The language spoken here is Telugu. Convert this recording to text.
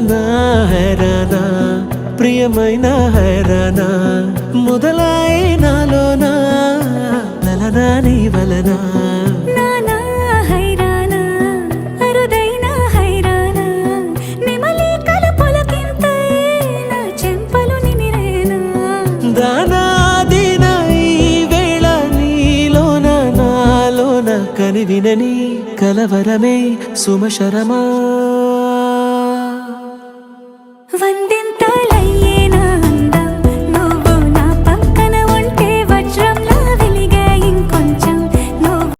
హైరానా హైరానా ప్రియమైన హైరానా మొదలై నాలోనా లలనా నీ వలనా నానా హైరానా అరుదైన హైరానా నెమలి కలుపులకింతై నా చెంపలు నిమిరేనా దానాదిన ఈ వేళ నీలోన నాలోన కనివినని కలవరమే సుమశరమా